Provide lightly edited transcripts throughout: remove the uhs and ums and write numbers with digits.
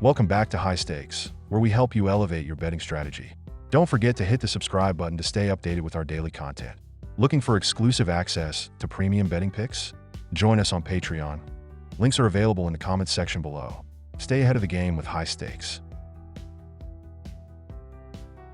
Welcome back to High Stakes, where we help you elevate your betting strategy. Don't forget to hit the subscribe button to stay updated with our daily content. Looking for exclusive access to premium betting picks? Join us on Patreon. Links are available in the comments section below. Stay ahead of the game with High Stakes.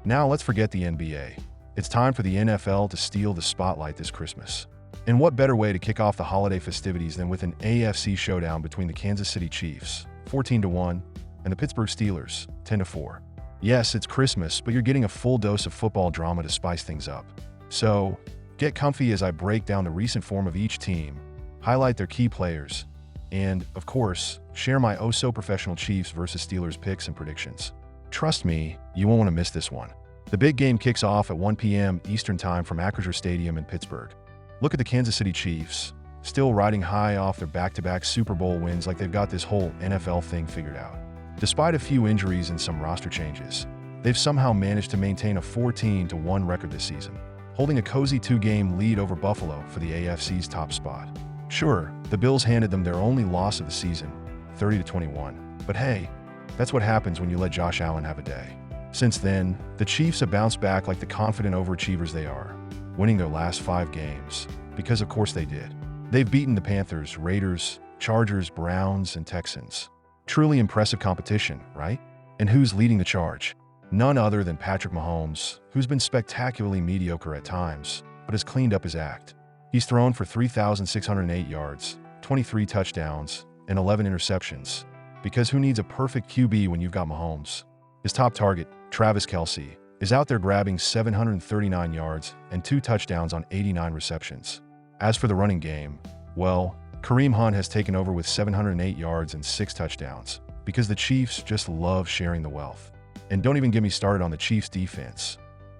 Now let's forget the NBA. It's time for the NFL to steal the spotlight this Christmas. And what better way to kick off the holiday festivities than with an AFC showdown between the Kansas City Chiefs, 14-1, and the Pittsburgh Steelers, 10-4. Yes, it's Christmas, but you're getting a full dose of football drama to spice things up. So, get comfy as I break down the recent form of each team, highlight their key players, and, of course, share my oh-so-professional Chiefs versus Steelers picks and predictions. Trust me, you won't want to miss this one. The big game kicks off at 1 p.m. Eastern Time from Acrisure Stadium in Pittsburgh. Look at the Kansas City Chiefs, still riding high off their back-to-back Super Bowl wins like they've got this whole NFL thing figured out. Despite a few injuries and some roster changes, they've somehow managed to maintain a 14-1 record this season, holding a cozy 2-game lead over Buffalo for the AFC's top spot. Sure, the Bills handed them their only loss of the season, 30-21, but hey, that's what happens when you let Josh Allen have a day. Since then, the Chiefs have bounced back like the confident overachievers they are, winning their last 5 games, because of course they did. They've beaten the Panthers, Raiders, Chargers, Browns, and Texans. Truly impressive competition, right? And who's leading the charge? None other than Patrick Mahomes, who's been spectacularly mediocre at times, but has cleaned up his act. He's thrown for 3,608 yards, 23 touchdowns, and 11 interceptions, because who needs a perfect QB when you've got Mahomes? His top target, Travis Kelce, is out there grabbing 739 yards and 2 touchdowns on 89 receptions. As for the running game, well, Kareem Hunt has taken over with 708 yards and 6 touchdowns, because the Chiefs just love sharing the wealth. And don't even get me started on the Chiefs' defense.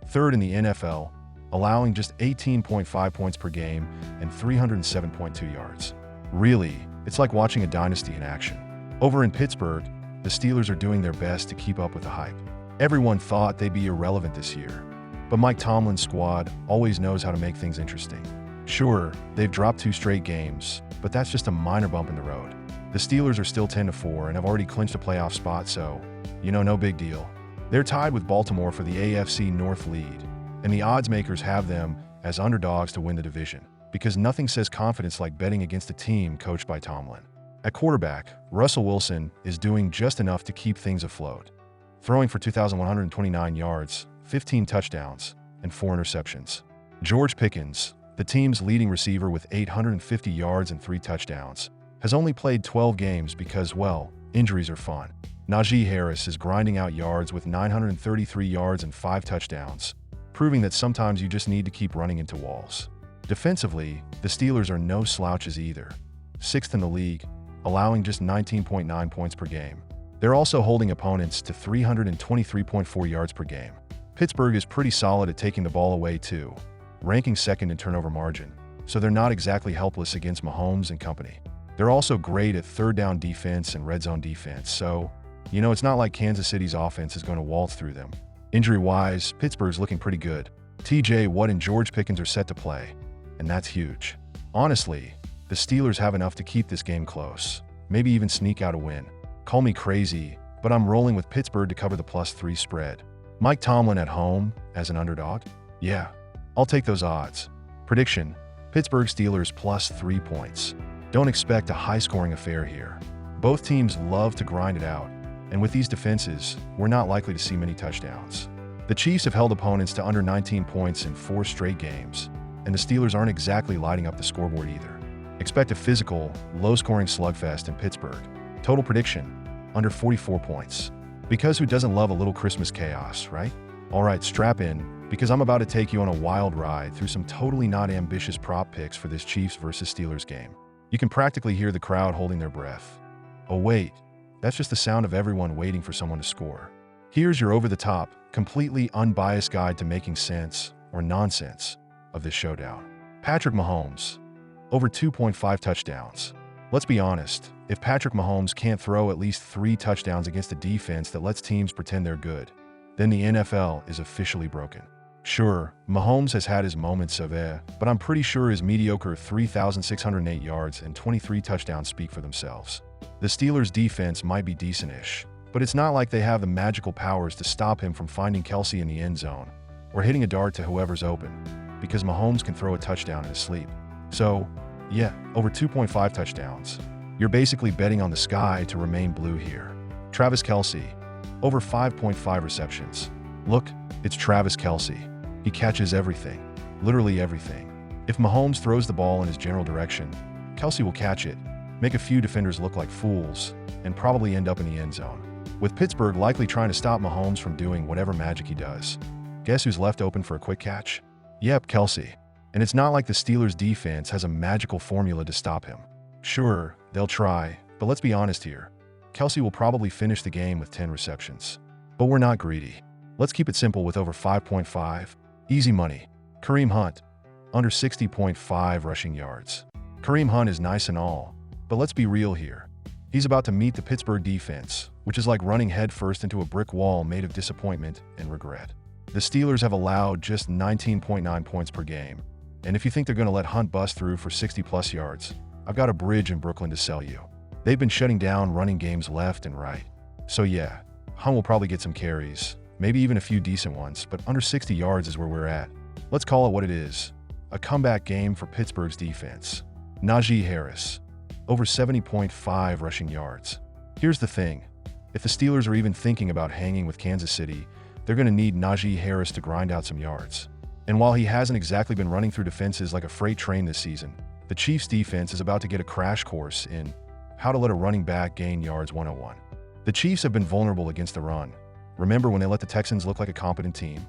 Third in the NFL, allowing just 18.5 points per game and 307.2 yards. Really, it's like watching a dynasty in action. Over in Pittsburgh, the Steelers are doing their best to keep up with the hype. Everyone thought they'd be irrelevant this year, but Mike Tomlin's squad always knows how to make things interesting. Sure, they've dropped 2 straight games, but that's just a minor bump in the road. The Steelers are still 10-4 and have already clinched a playoff spot, so, no big deal. They're tied with Baltimore for the AFC North lead, and the odds makers have them as underdogs to win the division, because nothing says confidence like betting against a team coached by Tomlin. At quarterback, Russell Wilson is doing just enough to keep things afloat, throwing for 2,129 yards, 15 touchdowns, and 4 interceptions. George Pickens, the team's leading receiver with 850 yards and 3 touchdowns, has only played 12 games because, well, injuries are fun. Najee Harris is grinding out yards with 933 yards and 5 touchdowns, proving that sometimes you just need to keep running into walls. Defensively, the Steelers are no slouches either, 6th in the league, allowing just 19.9 points per game. They're also holding opponents to 323.4 yards per game. Pittsburgh is pretty solid at taking the ball away too, ranking 2nd in turnover margin, so they're not exactly helpless against Mahomes and company. They're also great at third down defense and red zone defense, so, it's not like Kansas City's offense is going to waltz through them. Injury-wise, Pittsburgh's looking pretty good. TJ Watt and George Pickens are set to play, and that's huge. Honestly, the Steelers have enough to keep this game close, maybe even sneak out a win. Call me crazy, but I'm rolling with Pittsburgh to cover the +3 spread. Mike Tomlin at home as an underdog? Yeah, I'll take those odds. Prediction: Pittsburgh Steelers +3 points. Don't expect a high-scoring affair here. Both teams love to grind it out, and with these defenses, we're not likely to see many touchdowns. The Chiefs have held opponents to under 19 points in 4 straight games, and the Steelers aren't exactly lighting up the scoreboard either. Expect a physical, low-scoring slugfest in Pittsburgh. Total prediction: under 44 points. Because who doesn't love a little Christmas chaos, right? Alright, strap in, because I'm about to take you on a wild ride through some totally not ambitious prop picks for this Chiefs versus Steelers game. You can practically hear the crowd holding their breath. Oh wait, that's just the sound of everyone waiting for someone to score. Here's your over-the-top, completely unbiased guide to making sense, or nonsense, of this showdown. Patrick Mahomes, over 2.5 touchdowns. Let's be honest, if Patrick Mahomes can't throw at least 3 touchdowns against a defense that lets teams pretend they're good, then the NFL is officially broken. Sure, Mahomes has had his moments of but I'm pretty sure his mediocre 3,608 yards and 23 touchdowns speak for themselves. The Steelers' defense might be decent-ish, But it's not like they have the magical powers to stop him from finding Kelce in the end zone or hitting a dart to whoever's open, because Mahomes can throw a touchdown in his sleep. So, yeah, over 2.5 touchdowns. You're basically betting on the sky to remain blue here. Travis Kelce, over 5.5 receptions. Look, it's Travis Kelce. He catches everything, literally everything. If Mahomes throws the ball in his general direction, Kelce will catch it, make a few defenders look like fools, and probably end up in the end zone, with Pittsburgh likely trying to stop Mahomes from doing whatever magic he does. Guess who's left open for a quick catch? Yep, Kelce. And it's not like the Steelers' defense has a magical formula to stop him. Sure, they'll try, but let's be honest here. Kelce will probably finish the game with 10 receptions. But we're not greedy. Let's keep it simple with over 5.5. Easy money. Kareem Hunt, under 60.5 rushing yards. Kareem Hunt is nice and all, but let's be real here. He's about to meet the Pittsburgh defense, which is like running headfirst into a brick wall made of disappointment and regret. The Steelers have allowed just 19.9 points per game, and if you think they're going to let Hunt bust through for 60-plus yards, I've got a bridge in Brooklyn to sell you. They've been shutting down running games left and right. So yeah, Hunt will probably get some carries, maybe even a few decent ones, but under 60 yards is where we're at. Let's call it what it is. A comeback game for Pittsburgh's defense. Najee Harris, over 70.5 rushing yards. Here's the thing. If the Steelers are even thinking about hanging with Kansas City, they're going to need Najee Harris to grind out some yards. And while he hasn't exactly been running through defenses like a freight train this season, the Chiefs' defense is about to get a crash course in how to let a running back gain yards 101. The Chiefs have been vulnerable against the run. Remember when they let the Texans look like a competent team?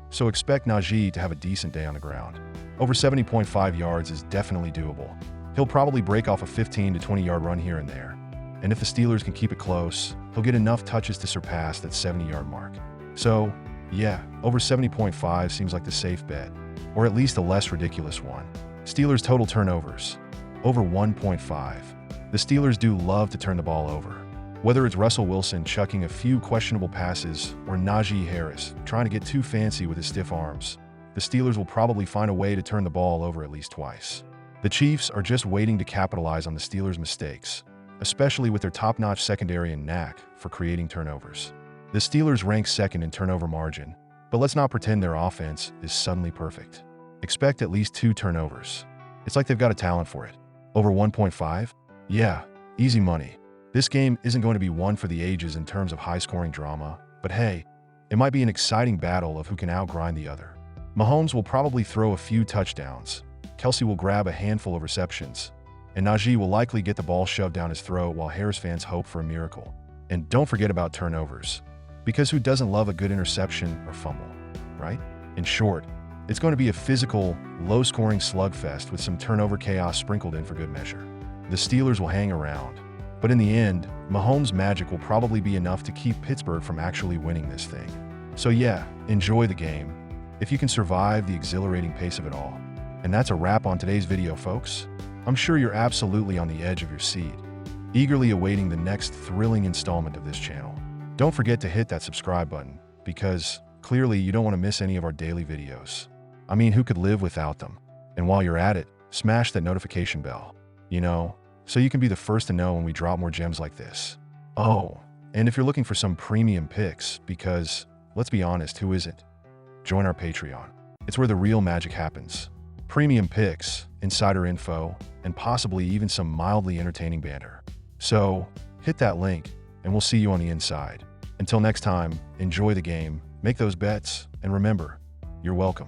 So expect Najee to have a decent day on the ground. Over 70.5 yards is definitely doable. He'll probably break off a 15 to 20-yard run here and there. And if the Steelers can keep it close, he'll get enough touches to surpass that 70-yard mark. So, yeah, over 70.5 seems like the safe bet, or at least a less ridiculous one. Steelers total turnovers, over 1.5. The Steelers do love to turn the ball over. Whether it's Russell Wilson chucking a few questionable passes or Najee Harris trying to get too fancy with his stiff arms, the Steelers will probably find a way to turn the ball over at least twice. The Chiefs are just waiting to capitalize on the Steelers' mistakes, especially with their top-notch secondary and knack for creating turnovers. The Steelers rank second in turnover margin, but let's not pretend their offense is suddenly perfect. Expect at least 2 turnovers. It's like they've got a talent for it. Over 1.5? Yeah, easy money. This game isn't going to be one for the ages in terms of high-scoring drama, but hey, it might be an exciting battle of who can outgrind the other. Mahomes will probably throw a few touchdowns, Kelce will grab a handful of receptions, and Najee will likely get the ball shoved down his throat while Harris fans hope for a miracle. And don't forget about turnovers, because who doesn't love a good interception or fumble, right? In short, it's going to be a physical, low-scoring slugfest with some turnover chaos sprinkled in for good measure. The Steelers will hang around, but in the end, Mahomes' magic will probably be enough to keep Pittsburgh from actually winning this thing. So yeah, enjoy the game, if you can survive the exhilarating pace of it all. And that's a wrap on today's video, folks. I'm sure you're absolutely on the edge of your seat, eagerly awaiting the next thrilling installment of this channel. Don't forget to hit that subscribe button, because clearly you don't want to miss any of our daily videos. I mean, who could live without them? And while you're at it, smash that notification bell, so you can be the first to know when we drop more gems like this. Oh, and if you're looking for some premium picks, because, let's be honest, who isn't? Join our Patreon. It's where the real magic happens. Premium picks, insider info, and possibly even some mildly entertaining banter. So, hit that link, and we'll see you on the inside. Until next time, enjoy the game, make those bets, and remember, you're welcome.